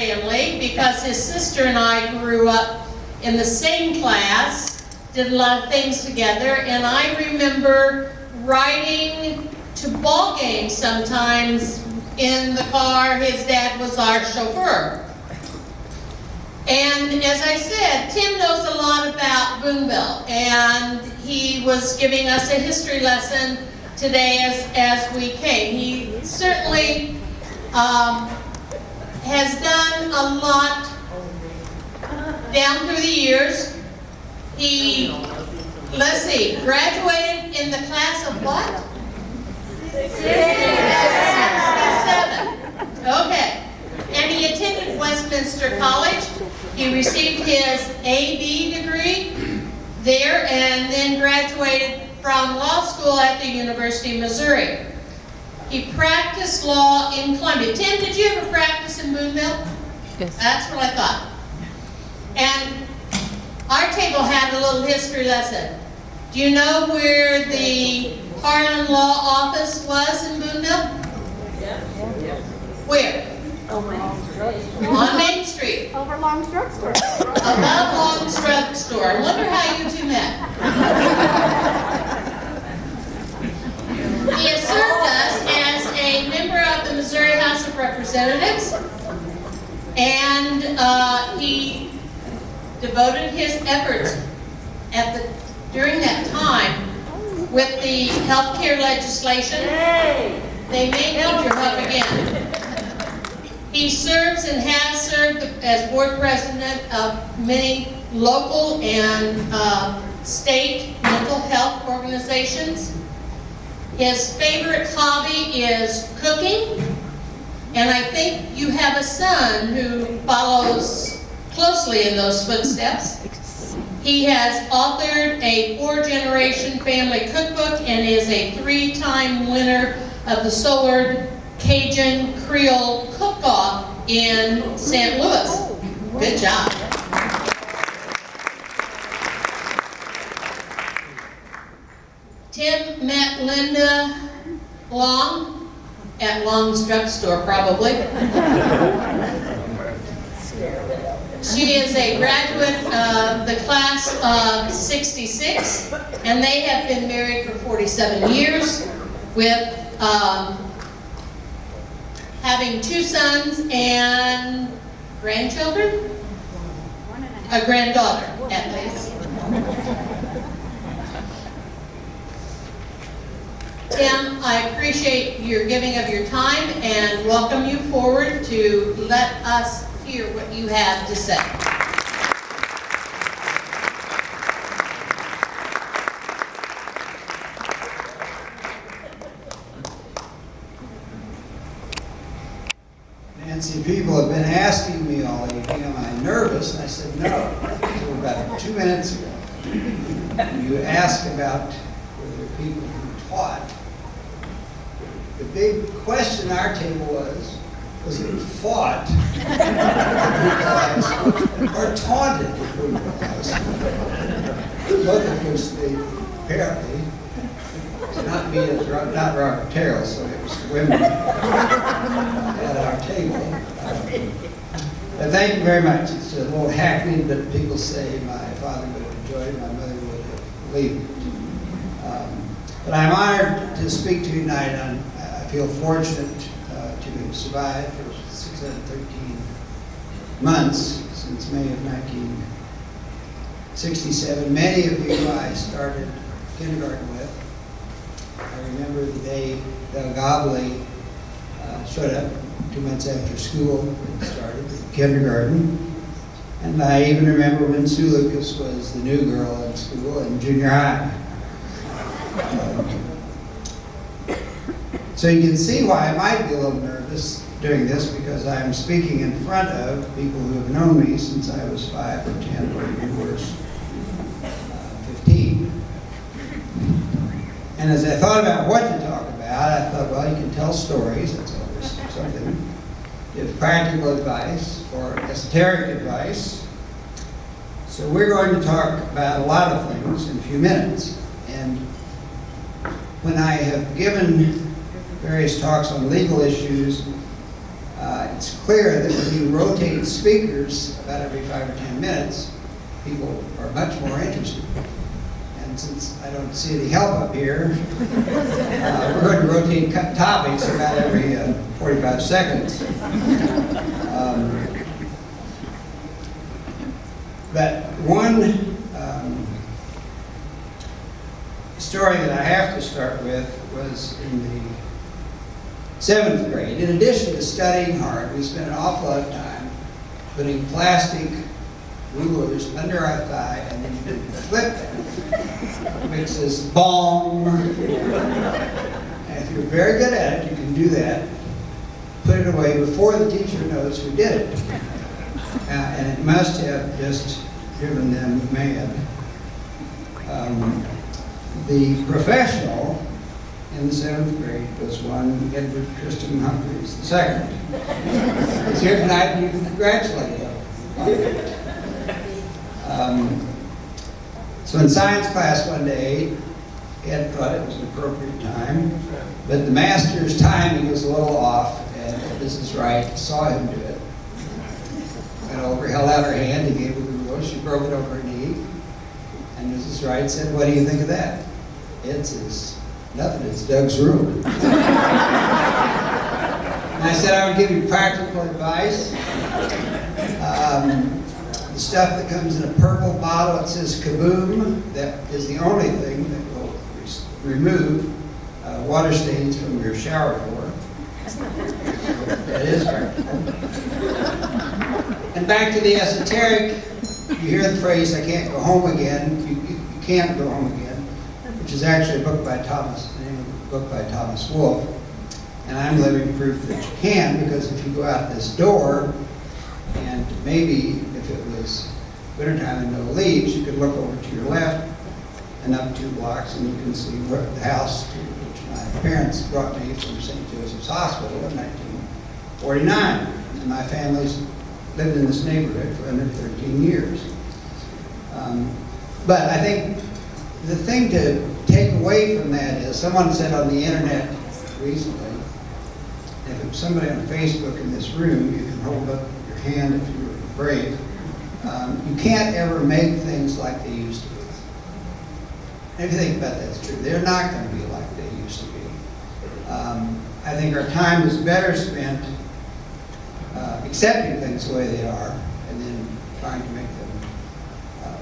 family because his sister and I grew up in the same class, did a lot of things together, and I remember riding to ball games sometimes in the car. His dad was our chauffeur. And as I said, Tim knows a lot about Boonville, and he was giving us a history lesson today as we came. He certainly has done a lot down through the years. He, let's see, graduated in the class of what? 67. Okay. And he attended Westminster College. He received his A.B. degree there and then graduated from law school at the University of Missouri. He practiced law in Columbia. Tim, did you ever practice in Boonville? Yes. That's what I thought. And our table had a little history lesson. Do you know where the Harlan Law Office was in Boonville? Yeah. Where? On Main Street. Over Long's Drugstore. Above Long's Drugstore. I wonder how you two met. He has served us as a member of the Missouri House of Representatives, and he devoted his efforts during that time with the health care legislation. They may need your help again. He serves and has served as board president of many local and state mental health organizations. His favorite hobby is cooking, and I think you have a son who follows closely in those footsteps. He has authored a 4-generation family cookbook and is a 3-time winner of the Soulard Cajun Creole Cook-Off in St. Louis. Good job. Tim met Linda Long at Long's Drugstore, probably. She is a graduate of the class of 66, and they have been married for 47 years with having 2 sons and grandchildren? A granddaughter, at least. Tim, I appreciate your giving of your time and welcome you forward to let us hear what you have to say. Nancy, people have been asking me all evening, am I nervous? And I said no. So about 2 minutes ago, you asked about whether people who taught. The big question at our table was it fought or taunted both of which they apparently not me as not Robert Terrell, so it was women at our table. But thank you very much. It's a little hackneyed, but people say my father would have enjoyed it, my mother would have believed it. But I'm honored to speak to you tonight. I feel fortunate to have survived for 613 months since May of 1967. Many of you I started kindergarten with. I remember the day Del Gobley showed up 2 months after school started, kindergarten. And I even remember when Sue Lucas was the new girl in school in junior high. So you can see why I might be a little nervous doing this, because I'm speaking in front of people who have known me since I was 5 or 10 or even worse, 15. And as I thought about what to talk about, I thought, well, you can tell stories, that's always something. Give practical advice or esoteric advice. So we're going to talk about a lot of things in a few minutes. And when I have given various talks on legal issues, it's clear that when you rotate speakers about every 5 or 10 minutes, people are much more interested. And since I don't see any help up here, we're going to rotate topics about every 45 seconds. But one story that I have to start with was in the 7th grade. In addition to studying hard, we spent an awful lot of time putting plastic rulers under our thigh, and then you flip them, which is bong. And if you're very good at it, you can do that. Put it away before the teacher knows who did it. And it must have just driven them mad. The professional in the 7th grade was one Edward Tristan Humphreys II. He's here tonight, and you can congratulate him. So in science class one day, Ed thought it was an appropriate time, but the master's timing was a little off, and Mrs. Wright saw him do it. Went over, held out her hand, he gave her the rule, she broke it over her knee, and Mrs. Wright said, "What do you think of that?" Ed says, "Nothing, it's Doug's rule." And I said I would give you practical advice. The stuff that comes in a purple bottle, it says Kaboom. That is the only thing that will remove water stains from your shower door. That is practical. And back to the esoteric, you hear the phrase, "I can't go home again." You can't go home again, which is actually a book by the name of a book by Thomas Wolfe. And I'm living proof that you can, because if you go out this door, and maybe if it was wintertime and no leaves, you could look over to your left and up 2 blocks, and you can see the house to which my parents brought me from St. Joseph's Hospital in 1949. And my family's lived in this neighborhood for under 13 years. But I think the thing to take away from that is, someone said on the internet recently, if it was somebody on Facebook in this room, you can hold up your hand if you were brave. You can't ever make things like they used to be. And if you think about that's true, they're not going to be like they used to be. I think our time is better spent accepting things the way they are, and then trying to make them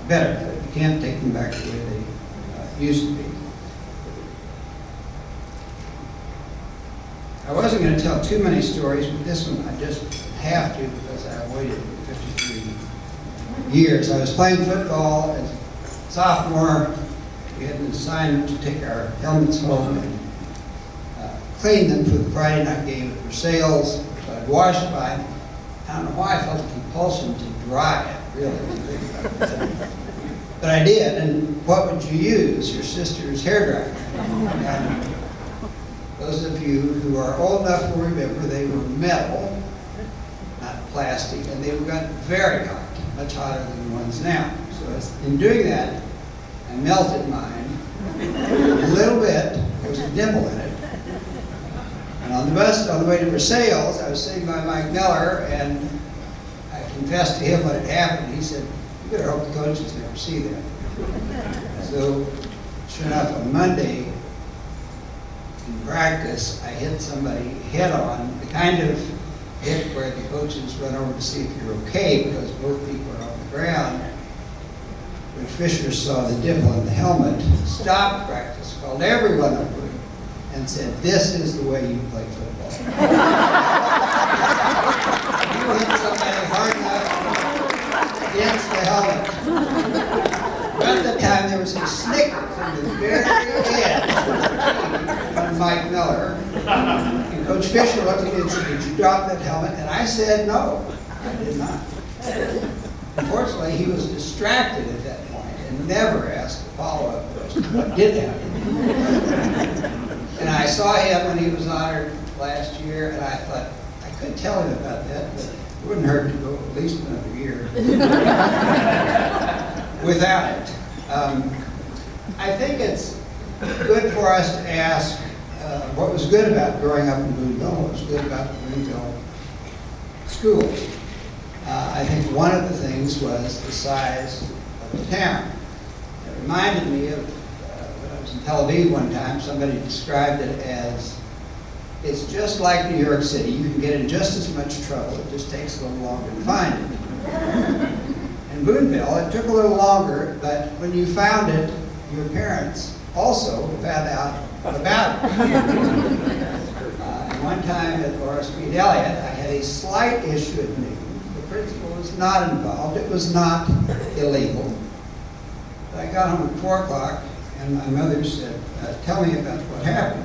better. But you can't take them back the way they used to be. I wasn't going to tell too many stories, but this one I just have to, because I waited 53 years. I was playing football as a sophomore. We had an assignment to take our helmets home and clean them for the Friday night game at Versailles. So I'd wash it by. I don't know why I felt a compulsion to dry it, really. But I did. And what would you use? Your sister's hairdryer. And those of you who are old enough will remember they were metal, not plastic, and they got very hot, much hotter than the ones now. So in doing that, I melted mine a little bit. There was a dimple in it. And on the bus, on the way to Versailles, I was sitting by Mike Miller, and I confessed to him what had happened. He said, "You better hope the coaches never see that." So, sure enough, on Monday, in practice, I hit somebody head on, the kind of hit where the coaches run over to see if you're okay, because both people are on the ground. When Fisher saw the dimple in the helmet, stopped practice, called everyone over, and said, "This is the way you play football." You hit somebody hard enough against the helmet. About that time, there was a snicker from the very end on Mike Miller. And Coach Fisher looked at me and said, "Did you drop that helmet?" And I said, "No, I did not." Unfortunately, he was distracted at that point and never asked a follow-up question. What did happen? And I saw him when he was honored last year, and I thought, I could tell him about that, but it wouldn't hurt to go at least another year without it. I think it's good for us to ask what was good about growing up in Boonville, what was good about the Boonville schools. I think one of the things was the size of the town. It reminded me of when I was in Tel Aviv one time, somebody described it as, it's just like New York City. You can get in just as much trouble. It just takes a little longer to find it. In Boonville, it took a little longer, but when you found it, your parents also found out about it. And one time at Laura Speed Elliott, I had a slight issue at noon. The principal was not involved. It was not illegal. But I got home at 4 o'clock, and my mother said, tell me about what happened.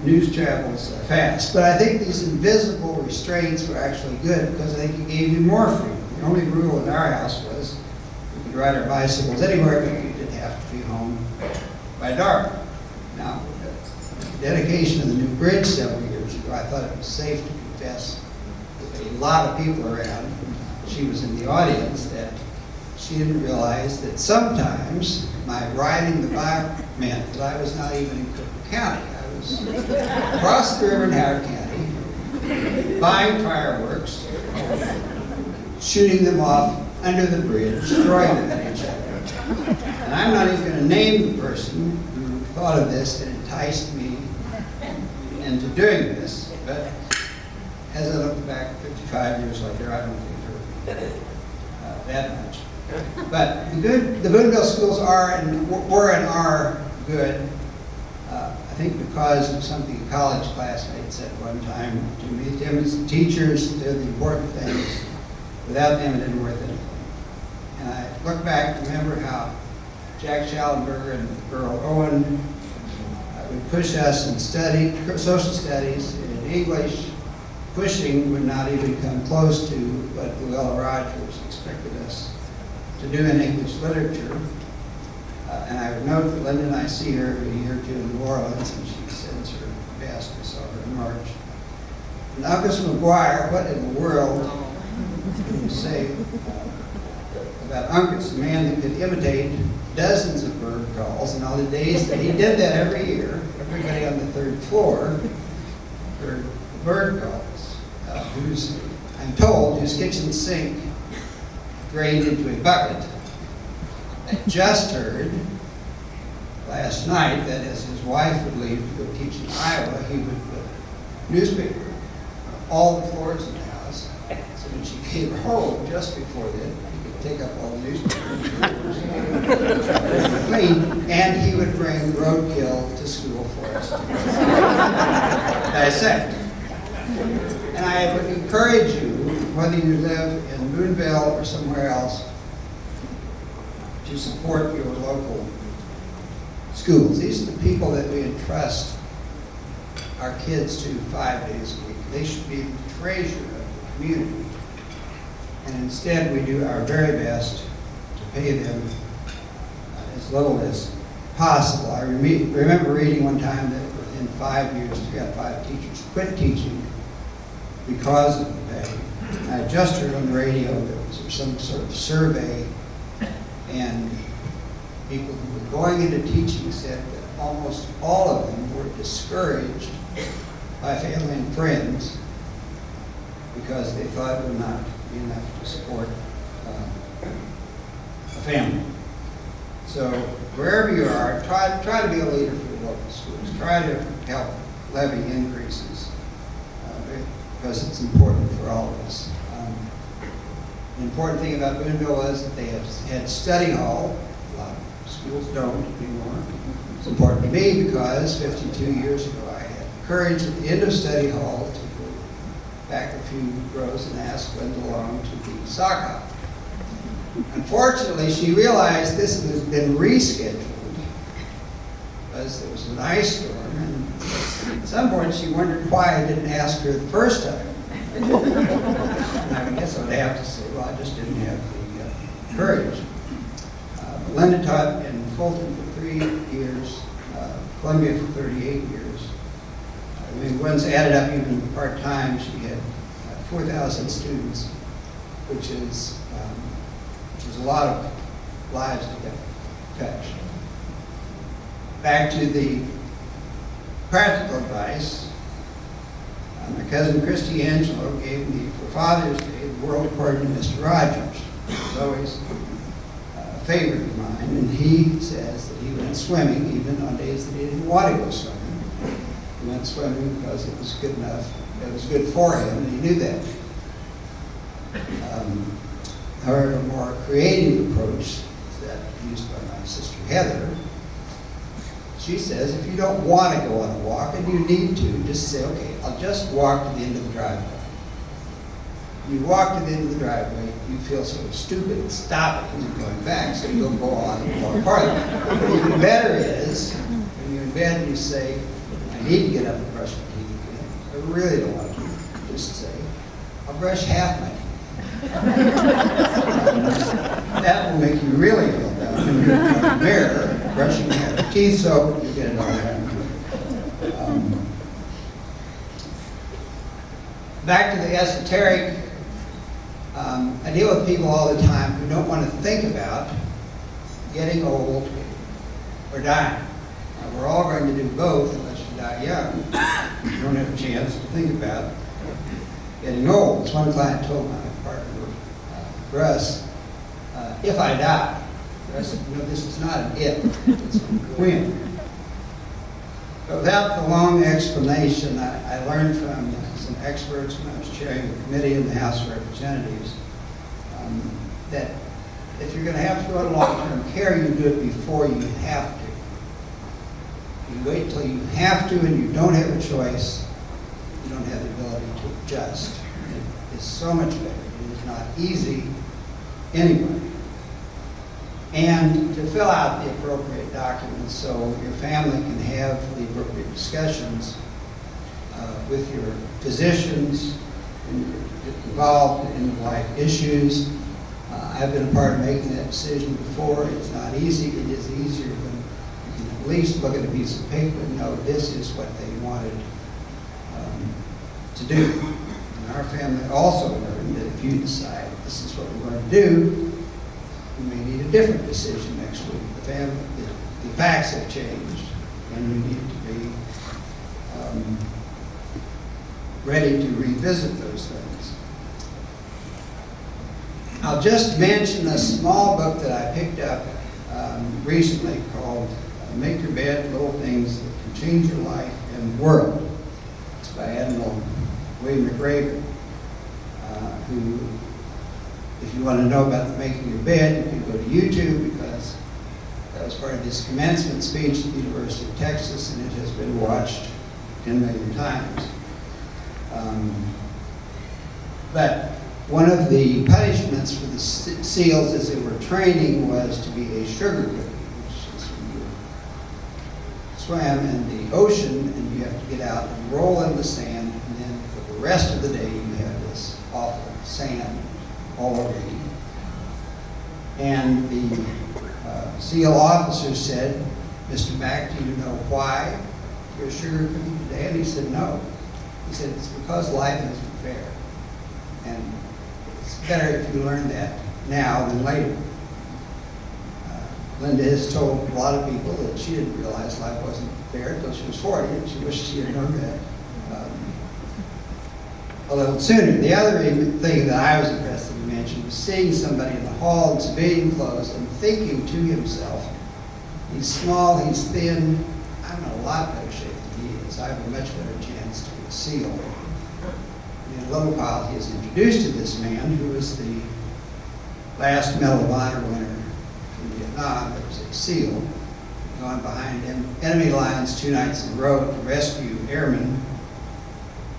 News travels fast. But I think these invisible restraints were actually good because I think it gave you more freedom. The only rule in our house was we could ride our bicycles anywhere, but you didn't have to be home by dark. Now, with the dedication of the new bridge several years ago, I thought it was safe to confess with a lot of people around. She was in the audience that she didn't realize that sometimes my riding the bike meant that I was not even in Cook County. I was across the river in Howard County, buying fireworks, shooting them off under the bridge, throwing them at each other. And I'm not even going to name the person who thought of this and enticed me into doing this, but as I look back 55 years later, I don't think it hurt that much. But the Boonville schools were and are good, I think because of something a college classmate said one time to me. The teachers did the important things. Without them, it didn't worth anything. And I look back and remember how Jack Schallenberger and Earl Owen would push us in social studies, in English. Pushing would not even come close to what Luella Rogers expected us to do in English literature. And I would note that Linda and I see her every year or two in New Orleans, and she sends her best. We saw her in March. And August McGuire, what in the world can you say about Uncas, a man that could imitate dozens of bird calls, and on the days that he did that every year, everybody on the third floor heard bird calls, I'm told, whose kitchen sink drained into a bucket. I just heard last night that as his wife would leave to go teach in Iowa, he would put newspaper on all the floors in the house. So when she came home just before then, he could take up all the newspapers clean, and he would bring roadkill to school for us to dissect. And I would encourage you, whether you live in Boonville or somewhere else, to support your local schools. These are the people that we entrust our kids to 5 days a week. They should be the treasure of the community. And instead, we do our very best to pay them as little as possible. I remember reading one time that within 5 years, 3 out of 5 teachers quit teaching because of the pay. I just heard on the radio there was some sort of survey, and people who were going into teaching said that almost all of them were discouraged by family and friends because they thought it would not be enough to support a family. So wherever you are, try to be a leader for the local schools. Try to help levy increases because it's important for all of us. The important thing about Boonville was that they had study hall. A lot of schools don't anymore. It's important to me because 52 years ago I had the courage at the end of study hall to go back a few rows and ask Linda Long to be sock hop. Unfortunately, she realized this has been rescheduled because there was an ice storm, and at some point she wondered why I didn't ask her the first time. And I guess I would have to say, well, I just didn't have the courage. Linda taught in Fulton for 3 years, Columbia for 38 years. I mean, once added up even part-time, she had 4,000 students, which is a lot of lives to get touched. Back to the practical advice. My cousin Christy Angelo gave me for Father's Day the world according to Mr. Rogers. It was always a favorite of mine, and he says that he went swimming even on days that he didn't want to go swimming. He went swimming because it was good enough, it was good for him, and he knew that. However, a more creative approach is that used by my sister Heather. She says if you don't want to go on a walk and you need to, just say, okay, I'll just walk to the end of the driveway. You walk to the end of the driveway, you feel sort of stupid stopping and going back, so you'll go on and walk farther. But even better is, when you're in bed and you say, I need to get up and brush my teeth again. I really don't want to. Just say, I'll brush half my teeth. That will make you really feel better when you're in the mirror, brushing your teeth soap, you get it all done. Back to the esoteric, I deal with people all the time who don't want to think about getting old or dying. We're all going to do both unless you die young. You don't have a chance to think about getting old. As one client told my partner, Russ, if I die. Russ said, this is not an if, it's a when. But without the long explanation, I learned from some experts when I was chairing a committee in the House of Representatives that if you're going to have to go to long-term care, you do it before you have to. You wait until you have to and you don't have a choice, you don't have the ability to adjust. It is so much better. It is not easy anyway. And to fill out the appropriate documents so your family can have the appropriate discussions with your physicians and you're involved in life issues. I've been a part of making that decision before. It's not easy. It is easier when you can at least look at a piece of paper and know this is what they wanted to do. And our family also learned that if you decide this is what we're going to do, you may need a different decision next week. The facts have changed, and you need to be ready to revisit those things. I'll just mention a small book that I picked up recently called Make Your Bed, Little Things That Can Change Your Life and World. It's by Admiral William McRaven, who, if you want to know about making your bed, you can go to YouTube because that was part of his commencement speech at the University of Texas, and it has been watched 10 million times. But one of the punishments for the SEALs as they were training was to be a sugar cookie, which is when you swam in the ocean and you have to get out and roll in the sand, and then for the rest of the day you have this awful sand all over you. And the SEAL officer said, Mr. Mack, do you know why you're a sugar cookie today? And he said, no. He said, it's because life isn't fair. And it's better if you learn that now than later. Linda has told a lot of people that she didn't realize life wasn't fair until she was 40, and she wished she had known that a little sooner. The other thing that I was interested in mentioning was seeing somebody in the hall in civilian clothes and thinking to himself, he's small, he's thin, I'm in a lot better shape than he is. I have a much better chance to be a SEAL. And in a little while, he is introduced to this man who was the last Medal of Honor winner in Vietnam. There was a SEAL gone behind enemy lines 2 nights in a row to rescue airmen,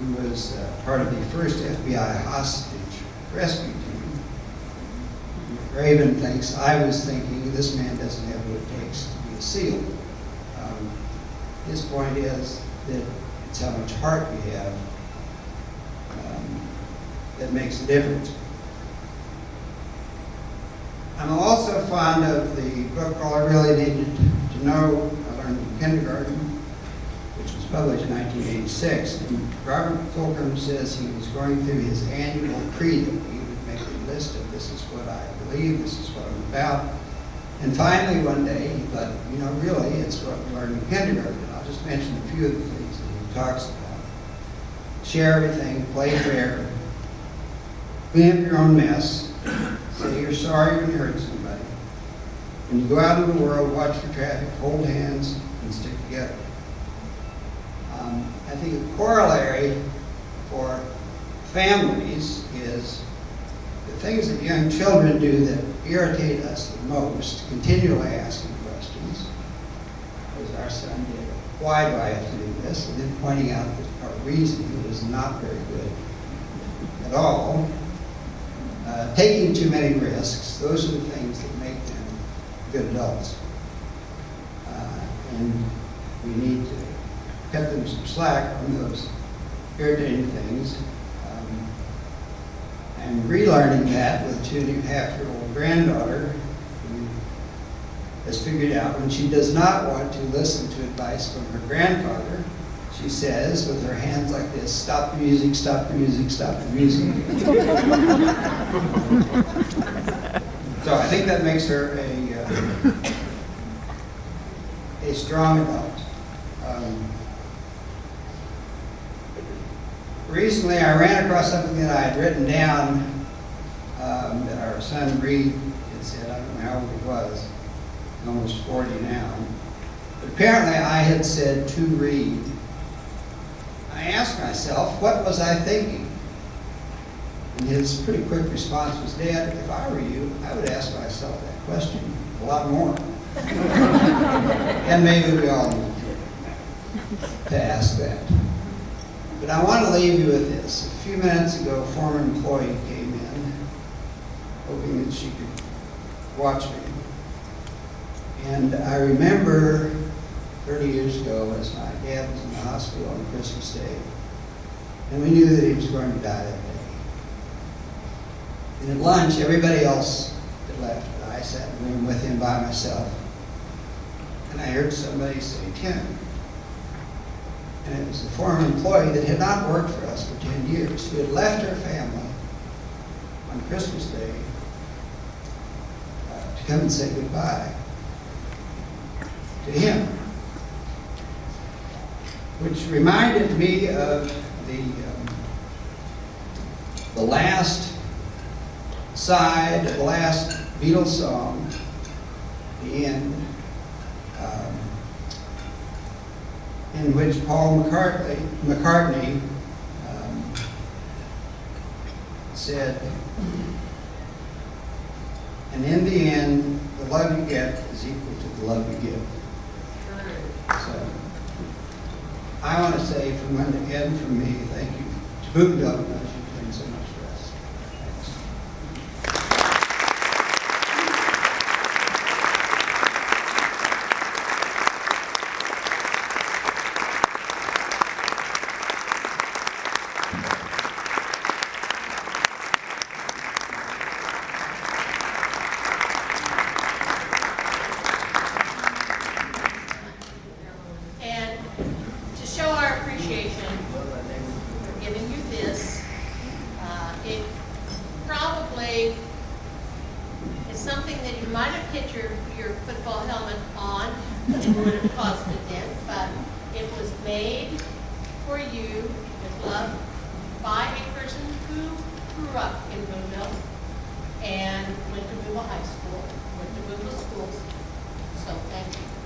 who was part of the first FBI hostage rescue team. Raven thinks, I was thinking, this man doesn't have what it takes to be a SEAL. His point is that it's how much heart we have that makes a difference. I'm also fond of the book, All I Really Needed to Know, I Learned in Kindergarten, which was published in 1986. And Robert Fulghum says he was going through his annual credo. He would make a list of this is what I believe, this is what I'm about. And finally one day he thought, really, it's what we learned in kindergarten. I'll just mention a few of the things that he talks about. share everything, play fair, clean up your own mess, say you're sorry when you hurt somebody. When you go out in the world, watch for traffic, hold hands, and stick together. I think a corollary for families is the things that young children do that irritate us the most, continually asking questions, as our son did. Why do I have to do this? And then pointing out that our reasoning is not very good at all. Taking too many risks, those are the things that make them good adults. And we need to cut them some slack on those irritating things. I'm relearning that with a 2.5-year-old granddaughter who has figured out when she does not want to listen to advice from her grandfather, she says with her hands like this, "Stop the music, stop the music, stop the music." So I think that makes her a strong adult. Recently, I ran across something that I had written down that our son Reed had said. I don't know how old he was, almost 40 now. But apparently, I had said to Reed. I asked myself, what was I thinking? And his pretty quick response was, "Dad, if I were you, I would ask myself that question a lot more." And maybe we all need to ask that. But I want to leave you with this. A few minutes ago, a former employee came in, hoping that she could watch me. And I remember 30 years ago as my dad was in the hospital on Christmas Day, and we knew that he was going to die that day. And at lunch, everybody else had left, and I sat in the room with him by myself. And I heard somebody say, "Tim." And it was a former employee that had not worked for us for 10 years, who had left her family on Christmas Day to come and say goodbye to him. Which reminded me of the last side of the last Beatles song, the end, in which Paul McCartney said, "And in the end, the love you get is equal to the love you give." So, I want to say from Ed and from me, thank you to Boonville because you've done so much for us. Thanks. And to show our appreciation for giving you this, it probably is something that you might have hit your football helmet on. It would have caused a dent, but it was made for you with love by a person who grew up in Boonville and went to Boonville High School, went to Boonville schools. So thank you.